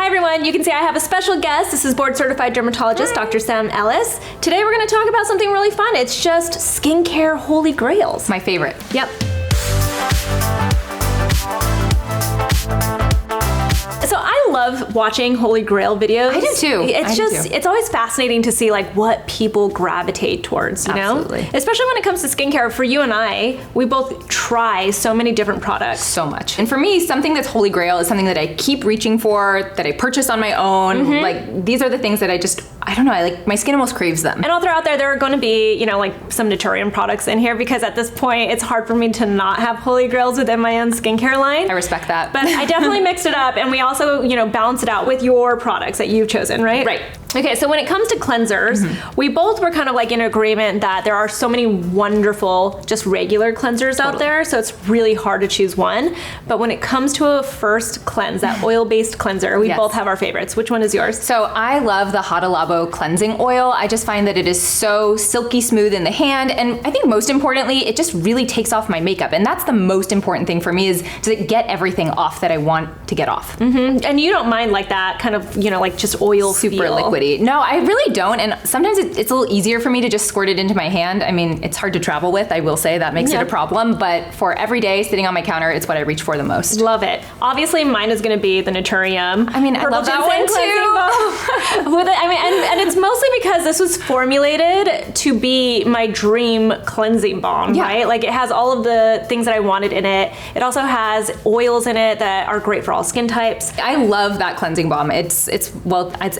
Hi everyone, you can see I have a special guest. This is board certified dermatologist, Dr. Sam Ellis. Today we're going to talk about something really fun. It's just skincare holy grails. My favorite. Yep. So I love watching Holy Grail videos. I do too. It's always fascinating to see like what people gravitate towards, you know? Especially when it comes to skincare. For you and I, we both try so many different products. So much. And for me, something that's Holy Grail is something that I keep reaching for, that I purchase on my own. Like, these are the things that I don't know, my skin almost craves them. And I'll throw out there are going to be, you know, like some NATURIUM products in here because at this point, it's hard for me to not have Holy Grails within my own skincare line. I respect that. But I definitely mixed it up, and we also, you know, balance it out with your products that you've chosen, right? Right. Okay, so when it comes to cleansers, we both were kind of like in agreement that there are so many wonderful, just regular cleansers out there, so it's really hard to choose one. But when it comes to a first cleanse, that oil-based cleanser, we both have our favorites. Which one is yours? So I love the Hadalabo cleansing oil. I just find that it is so silky smooth in the hand, and I think most importantly, it just really takes off my makeup, and that's the most important thing for me is to get everything off that I want to get off. And you don't mind like that kind of, you know, like just oil super feel. liquidy. No, I really don't, and sometimes it's a little easier for me to just squirt it into my hand. I mean, it's hard to travel with, I will say, that makes it a problem, but for every day sitting on my counter, it's what I reach for the most. Love it. Obviously, mine is going to be the NATURIUM. I mean, I love that one too. With it, I mean, and it's mostly because this was formulated to be my dream cleansing balm, right? Like it has all of the things that I wanted in it. It also has oils in it that are great for all skin types. I love that cleansing balm. It's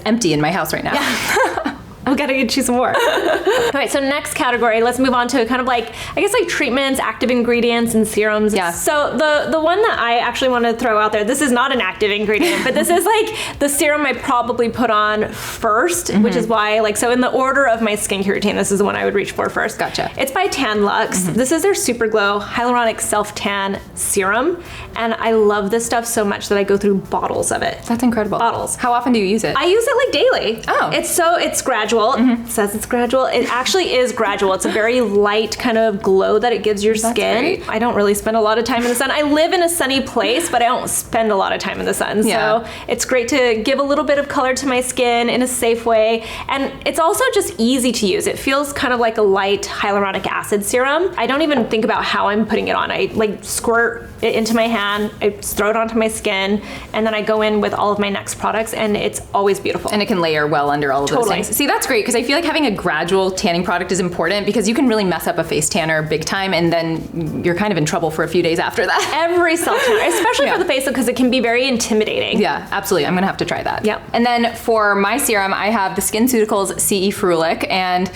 empty in my house right now. Yeah. I've got to get you some more. All right, so next category, let's move on to kind of like, I guess like treatments, active ingredients, and serums. Yeah. So the one that I actually want to throw out there, this is not an active ingredient, but this is like the serum I probably put on first, which is why, like, so in the order of my skincare routine, this is the one I would reach for first. Gotcha. It's by Tan-Luxe. This is their Super Glow Hyaluronic Self Tan Serum, and I love this stuff so much that I go through bottles of it. That's incredible. Bottles. How often do you use it? I use it like daily. Oh. It's gradual. It says it's gradual. It actually is gradual. It's a very light kind of glow that it gives your skin. Great. I don't really spend a lot of time in the sun. I live in a sunny place, but I don't spend a lot of time in the sun. So it's great to give a little bit of color to my skin in a safe way. And it's also just easy to use. It feels kind of like a light hyaluronic acid serum. I don't even think about how I'm putting it on. I like squirt it into my hand, I throw it onto my skin, and then I go in with all of my next products, and it's always beautiful. And it can layer well under all of those things. See, that's great, because I feel like having a gradual tanning product is important because you can really mess up a face tanner big time, and then you're kind of in trouble for a few days after that. Every self tanner, especially for the facial, because it can be very intimidating. Yeah, absolutely. I'm gonna have to try that. Yep. And then for my serum, I have the SkinCeuticals C E Ferulic, and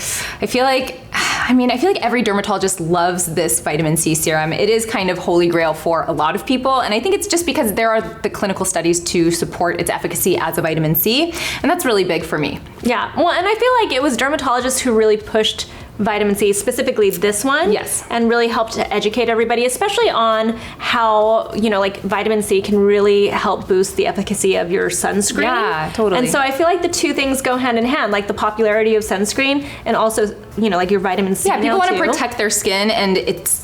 I feel like every dermatologist loves this vitamin C serum. It is kind of holy grail for a lot of people, and I think it's just because there are the clinical studies to support its efficacy as a vitamin C, and that's really big for me. Yeah, well, and I feel like it was dermatologists who really pushed vitamin C, specifically this one. Yes. And really helped to educate everybody, especially on how, you know, like vitamin C can really help boost the efficacy of your sunscreen. Yeah, totally. And so I feel like the two things go hand in hand, like the popularity of sunscreen and also, you know, like your vitamin C. Yeah, people want to protect their skin, and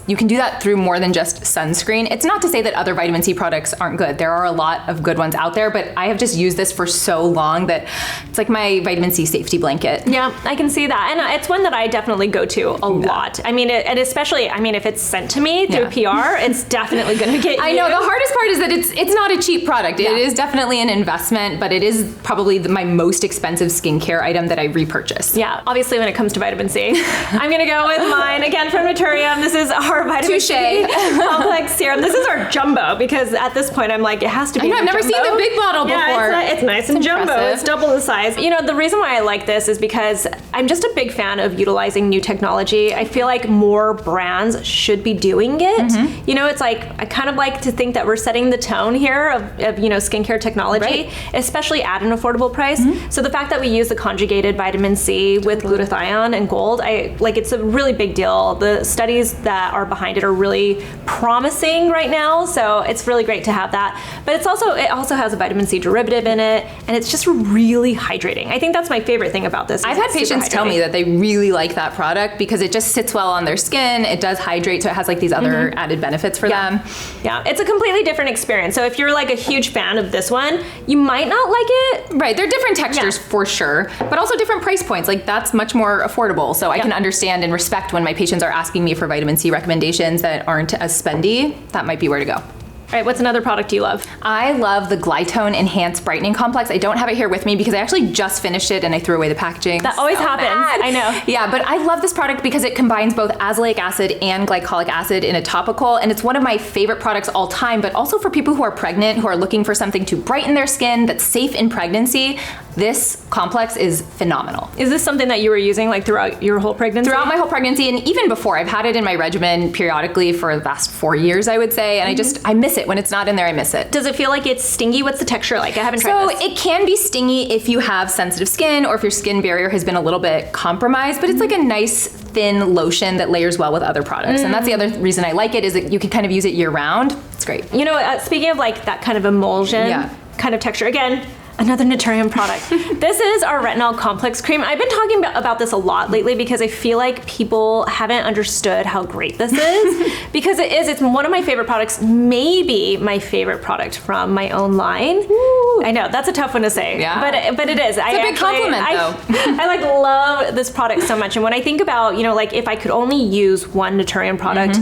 you can do that through more than just sunscreen. It's not to say that other vitamin C products aren't good. There are a lot of good ones out there, but I have just used this for so long that it's like my vitamin C safety blanket. Yeah, I can see that. And it's one that I definitely go to a lot. I mean, and especially, I mean, if it's sent to me through PR, it's definitely going to get I know, the hardest part is that it's not a cheap product. It is definitely an investment, but it is probably my most expensive skincare item that I repurchase. Yeah, obviously when it comes to vitamin C, I'm going to go with mine, again, from NATURIUM. This is our vitamin C complex serum. This is our jumbo, because at this point, I'm like, it has to be I've never seen the big bottle before. Yeah, it's nice and jumbo. It's double the size. You know, the reason why I like this is because I'm just a big fan of utilizing new technology. I feel like more brands should be doing it. You know, it's like, I kind of like to think that we're setting the tone here of you know, skincare technology, especially at an affordable price. So the fact that we use the conjugated vitamin C with glutathione and gold, thrilled. It's a really big deal. The studies that are behind it are really promising right now, so it's really great to have that. But it also has a vitamin C derivative in it, and it's just really hydrating. I think that's my favorite thing about this. I've had patients tell me that they really like that product because it just sits well on their skin. It does hydrate, so it has like these other added benefits for them. Yeah, it's a completely different experience. So if you're like a huge fan of this one, you might not like it. Right, they're different textures for sure, but also different price points. Like that's much more affordable. So I can understand and respect when my patients are asking me for vitamin C recommendations that aren't as spendy. That might be where to go. All right, what's another product you love? I love the Glytone Enhanced Brightening Complex. I don't have it here with me because I actually just finished it and I threw away the packaging. That always happens. Bad. I know. Yeah, but I love this product because it combines both azelaic acid and glycolic acid in a topical, and it's one of my favorite products all time, but also for people who are pregnant, who are looking for something to brighten their skin that's safe in pregnancy. This complex is phenomenal. Is this something that you were using like throughout your whole pregnancy? Throughout my whole pregnancy, and even before. I've had it in my regimen periodically for the last 4 years, I would say, and I miss it. When it's not in there, I miss it. Does it feel like it's stingy? What's the texture like? I haven't tried this. So it can be stingy if you have sensitive skin or if your skin barrier has been a little bit compromised, but it's like a nice thin lotion that layers well with other products. And that's the other reason I like it, is that you can kind of use it year round. It's great. You know, speaking of like that kind of emulsion kind of texture, again, another NATURIUM product. This is our Retinol Complex Cream. I've been talking about this a lot lately because I feel like people haven't understood how great this is. Because it's one of my favorite products, maybe my favorite product from my own line. Ooh. I know, that's a tough one to say, but it is. It's a big compliment though. I love this product so much. And when I think about, like if I could only use one NATURIUM product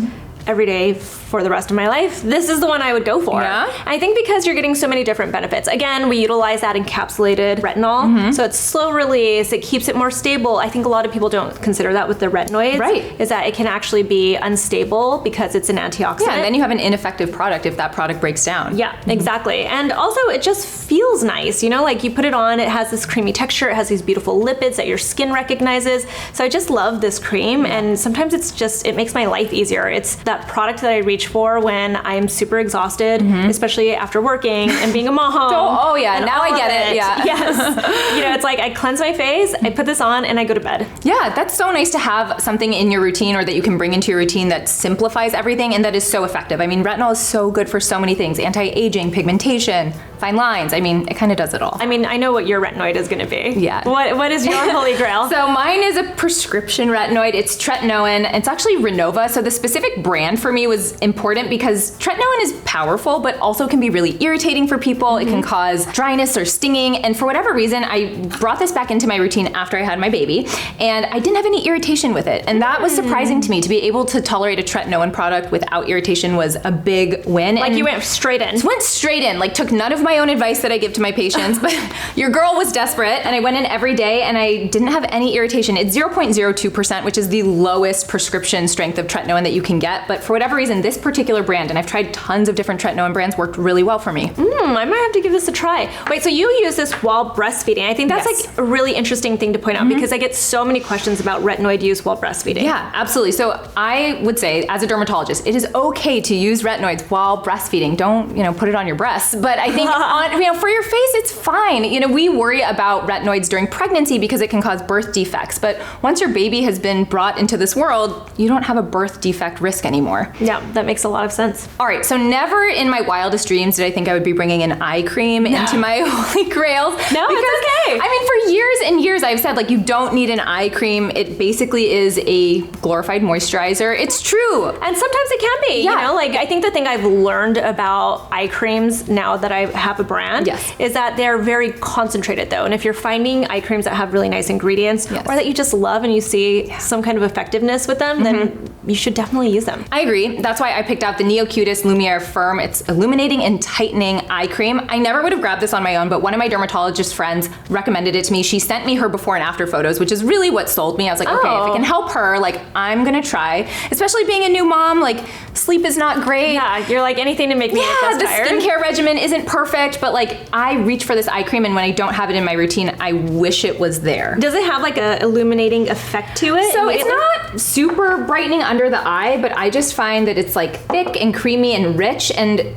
every day for the rest of my life, this is the one I would go for. Yeah? I think because you're getting so many different benefits. Again, we utilize that encapsulated retinol, so it's slow release, it keeps it more stable. I think a lot of people don't consider that with the retinoids, is that it can actually be unstable because it's an antioxidant. Yeah, and then you have an ineffective product if that product breaks down. Yeah, exactly. And also it just feels nice, like you put it on, it has this creamy texture, it has these beautiful lipids that your skin recognizes. So I just love this cream, and sometimes it makes my life easier. It's that product that I reach for when I'm super exhausted, especially after working and being a mom. Oh yeah, now I get it. Yeah. Yes. It's like I cleanse my face, I put this on, and I go to bed. Yeah, that's so nice to have something in your routine or that you can bring into your routine that simplifies everything and that is so effective. I mean, retinol is so good for so many things. Anti-aging, pigmentation, fine lines. I mean, it kind of does it all. I mean, I know what your retinoid is going to be. Yeah. What is your holy grail? So mine is a prescription retinoid. It's Tretinoin. It's actually Renova. So the specific brand for me was important because Tretinoin is powerful, but also can be really irritating for people. It can cause dryness or stinging. And for whatever reason, I brought this back into my routine after I had my baby, and I didn't have any irritation with it. And that was surprising to me. To be able to tolerate a Tretinoin product without irritation was a big win. Like, you went straight in. Went straight in, like took none of my own advice that I give to my patients, but your girl was desperate, and I went in every day and I didn't have any irritation. It's 0.02%, which is the lowest prescription strength of Tretinoin that you can get. But for whatever reason, this particular brand, and I've tried tons of different Tretinoin brands, worked really well for me. I might have to give this a try. Wait, so you use this while breastfeeding? I think that's like a really interesting thing to point out because I get so many questions about retinoid use while breastfeeding. Yeah, absolutely. So I would say, as a dermatologist, it is okay to use retinoids while breastfeeding. Don't, put it on your breasts. But I think for your face, it's fine. We worry about retinoids during pregnancy because it can cause birth defects. But once your baby has been brought into this world, you don't have a birth defect risk anymore. Yeah, that makes a lot of sense. All right, so never in my wildest dreams did I think I would be bringing an eye cream into my holy grails. No, it's okay. I mean, for years and years, I've said, you don't need an eye cream. It basically is a glorified moisturizer. It's true. And sometimes it can be, I think the thing I've learned about eye creams now that I have a brand is that they're very concentrated though. And if you're finding eye creams that have really nice ingredients or that you just love and you see some kind of effectiveness with them, then you should definitely use them. I agree. That's why I picked out the Neocutis LUMIÈRE Firm. It's illuminating and tightening eye cream. I never would have grabbed this on my own, but one of my dermatologist friends recommended it to me. She sent me her before and after photos, which is really what sold me. I was like, okay, if it can help her, I'm gonna try. Especially being a new mom, sleep is not great. Yeah, you're like, anything to make me less tired. The skincare regimen isn't perfect, but I reach for this eye cream, and when I don't have it in my routine, I wish it was there. Does it have a illuminating effect to it? So it's not super brightening under the eye, but I just find that it's thick and creamy and rich,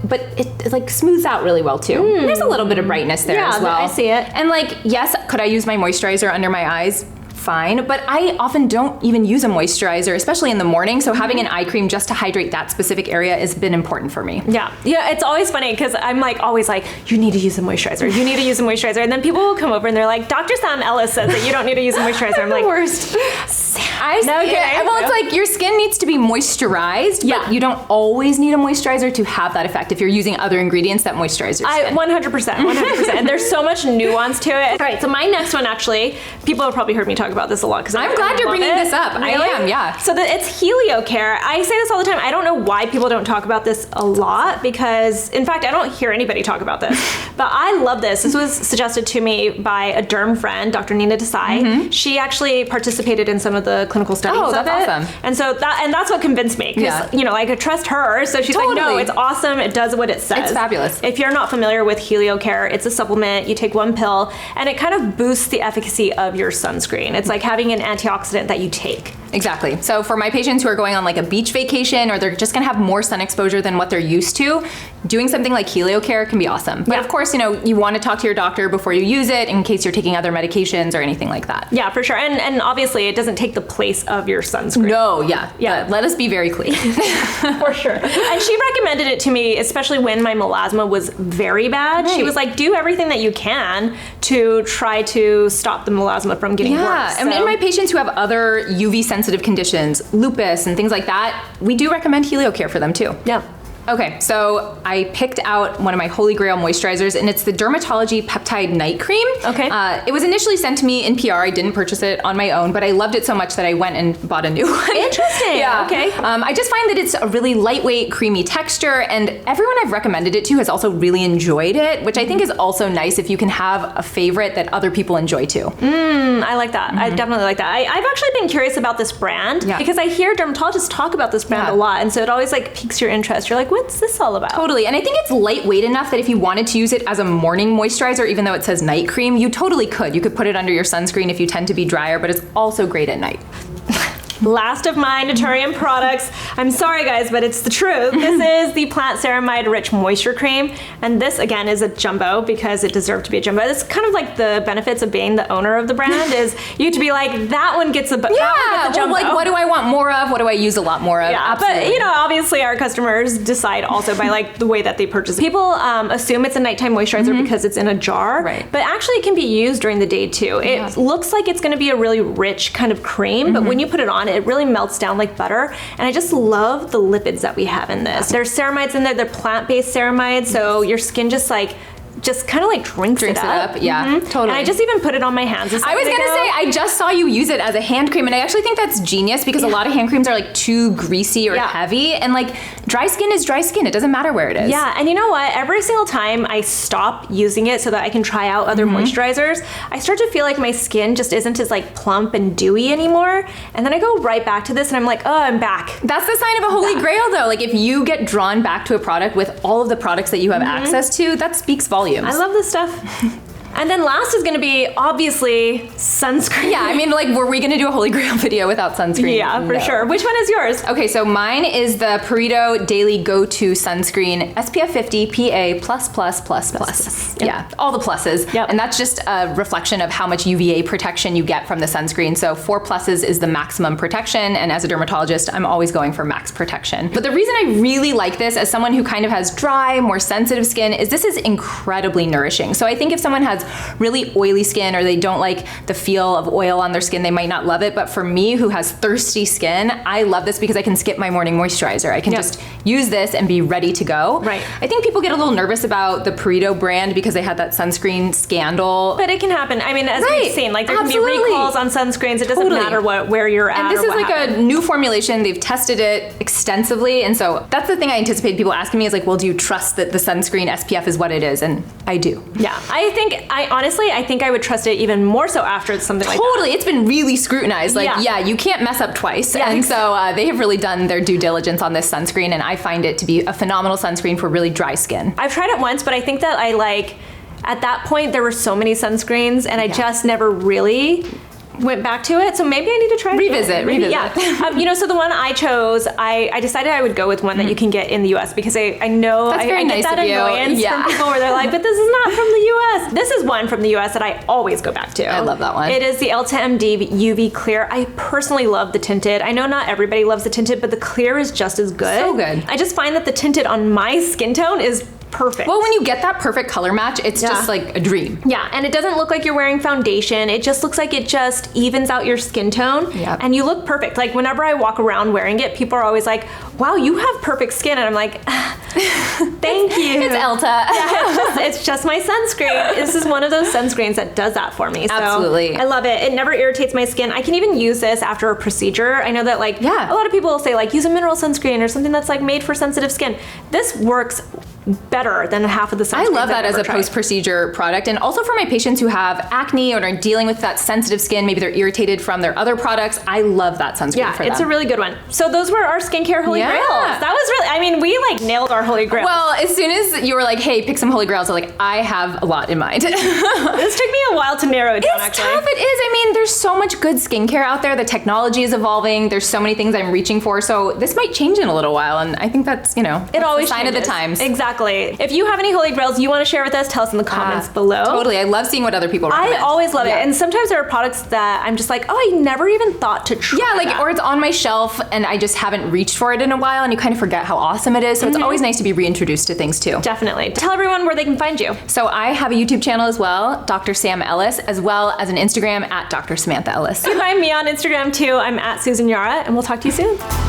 but it smooths out really well too. There's a little bit of brightness there as well. I see it. And yes, could I use my moisturizer under my eyes? fine, but I often don't even use a moisturizer, especially in the morning. So having an eye cream just to hydrate that specific area has been important for me. Yeah, it's always funny because I'm like always like, you need to use a moisturizer. You need to use a moisturizer, and then people will come over and they're like, Dr. Sam Ellis says that you don't need to use a moisturizer. I'm like, worst. Okay. Well, it's like your skin needs to be moisturized, but you don't always need a moisturizer to have that effect if you're using other ingredients that moisturize your skin. 100%. And there's so much nuance to it. All right, so my next one, actually, people have probably heard me talk about this a lot because I'm glad you're bringing this up. Really? I am, yeah. So it's HelioCare. I say this all the time. I don't know why people don't talk about this a lot because, in fact, I don't hear anybody talk about this. But I love this. This was suggested to me by a derm friend, Dr. Nina Desai. She actually participated in some of the clinical studies of it. Awesome. And so that's what convinced me because, I could trust her. So she's like, no, it's awesome. It does what it says. It's fabulous. If you're not familiar with HelioCare, it's a supplement. You take one pill and it kind of boosts the efficacy of your sunscreen. It's like having an antioxidant that you take. Exactly. So for my patients who are going on like a beach vacation or they're just gonna have more sun exposure than what they're used to, doing something like HelioCare can be awesome. But of course, you want to talk to your doctor before you use it in case you're taking other medications or anything like that. Yeah, for sure. And obviously it doesn't take the place of your sunscreen. No, yeah. Let us be very clear. For sure. And she recommended it to me, especially when my melasma was very bad. Right. She was like, do everything that you can to try to stop the melasma from getting worse. Yeah, and in my patients who have other UV sensitive conditions, lupus and things like that, we do recommend HelioCare for them too. Yeah. Okay, so I picked out one of my holy grail moisturizers, and it's the Dermatology Peptide Night Cream. Okay. It was initially sent to me in PR. I didn't purchase it on my own, but I loved it so much that I went and bought a new one. Interesting. Yeah. Okay. I just find that it's a really lightweight, creamy texture, and everyone I've recommended it to has also really enjoyed it, which I think is also nice if you can have a favorite that other people enjoy too. I like that. I definitely like that. I've actually been curious about this brand because I hear dermatologists talk about this brand a lot, and so it always like piques your interest. You're like, what's this all about? Totally, and I think it's lightweight enough that if you wanted to use it as a morning moisturizer, even though it says night cream, you totally could. You could put it under your sunscreen if you tend to be drier, but it's also great at night. Last of my NATURIUM products. I'm sorry guys, but it's the truth. This is the Plant Ceramide Rich Moisture Cream. And this again is a jumbo because it deserved to be a jumbo. It's kind of like the benefits of being the owner of the brand is you get to be like, that one gets a jumbo. Well, like what do I want more of? What do I use a lot more of? Yeah, absolutely. But obviously our customers decide also by like the way that they purchase it. People assume it's a nighttime moisturizer because it's in a jar, right? But actually it can be used during the day too. It looks like it's gonna be a really rich kind of cream, but when you put it on, it really melts down like butter. And I just love the lipids that we have in this. There's ceramides in there, they're plant-based ceramides, so your skin just kind of like drinks it up. Yeah, totally. And I just even put it on my hands. I was gonna say, I just saw you use it as a hand cream, and I actually think that's genius because a lot of hand creams are like too greasy or heavy, and like dry skin is dry skin. It doesn't matter where it is. Yeah, and you know what? Every single time I stop using it so that I can try out other moisturizers, I start to feel like my skin just isn't as like plump and dewy anymore. And then I go right back to this and I'm like, oh, I'm back. That's the sign of a holy grail though. Like if you get drawn back to a product with all of the products that you have access to, that speaks volumes. I love this stuff. And then last is gonna be, obviously, sunscreen. Yeah, I mean, like, were we gonna do a Holy Grail video without sunscreen? Yeah, for sure. Which one is yours? Okay, so mine is the Purito Daily Go-To Sunscreen, SPF 50 PA+++++. Yeah, all the pluses. Yep. And that's just a reflection of how much UVA protection you get from the sunscreen. So 4 pluses is the maximum protection, and as a dermatologist, I'm always going for max protection. But the reason I really like this as someone who kind of has dry, more sensitive skin is this is incredibly nourishing. So I think if someone has really oily skin or they don't like the feel of oil on their skin, they might not love it. But for me, who has thirsty skin, I love this because I can skip my morning moisturizer. I can just use this and be ready to go. Right. I think people get a little nervous about the Purito brand because they had that sunscreen scandal. But it can happen. I mean, as we've seen, like there can be recalls on sunscreens. It doesn't matter where you're at. And this is like a new formulation. They've tested it extensively. And so that's the thing I anticipate people asking me is like, well, do you trust that the sunscreen SPF is what it is? And I do. Yeah, I think I would trust it even more so after something like that. Totally, it's been really scrutinized. Like, you can't mess up twice. Yeah, and so they have really done their due diligence on this sunscreen, and I find it to be a phenomenal sunscreen for really dry skin. I've tried it once, but I think that at that point, there were so many sunscreens, and I just never really went back to it, so maybe I need to try it again. Revisit. Yeah. So the one I chose, I decided I would go with one that you can get in the US because I know I get that annoyance from people where they're like, but this is not from the US. This is one from the US that I always go back to. I love that one. It is the EltaMD UV Clear. I personally love the tinted. I know not everybody loves the tinted, but the clear is just as good. So good. I just find that the tinted on my skin tone is perfect. Well, when you get that perfect color match, it's just like a dream. Yeah, and it doesn't look like you're wearing foundation. It just looks like it just evens out your skin tone. Yep. And you look perfect. Like whenever I walk around wearing it, people are always like, wow, you have perfect skin. And I'm like, thank you. It's Elta. Yeah, it's just my sunscreen. This is one of those sunscreens that does that for me. So Absolutely. I love it. It never irritates my skin. I can even use this after a procedure. I know that like a lot of people will say like use a mineral sunscreen or something that's like made for sensitive skin. This works better than half of the sunscreens I love that as a tried. post-procedure product. And also for my patients who have acne or are dealing with that sensitive skin, maybe they're irritated from their other products, I love that sunscreen for them. It's a really good one. So those were our skincare holy grails. That was really, I mean, we like nailed our holy grails. Well, as soon as you were like, hey, pick some holy grails, I'm like, I have a lot in mind. This took me a while to narrow it down, It's tough, it is. I mean, there's so much good skincare out there. The technology is evolving. There's so many things I'm reaching for. So this might change in a little while. And I think that's, it always a sign changes. of the times. Exactly. If you have any holy grails you want to share with us, tell us in the comments below. Totally. I love seeing what other people recommend. I always love it. And sometimes there are products that I'm just like, oh, I never even thought to try. Yeah, like, or it's on my shelf and I just haven't reached for it in a while and you kind of forget how awesome it is. So it's always nice to be reintroduced to things too. Definitely. Tell everyone where they can find you. So I have a YouTube channel as well, Dr. Sam Ellis, as well as an Instagram at Dr. Samantha Ellis. You can find me on Instagram too. I'm at Susan Yara, and we'll talk to you soon.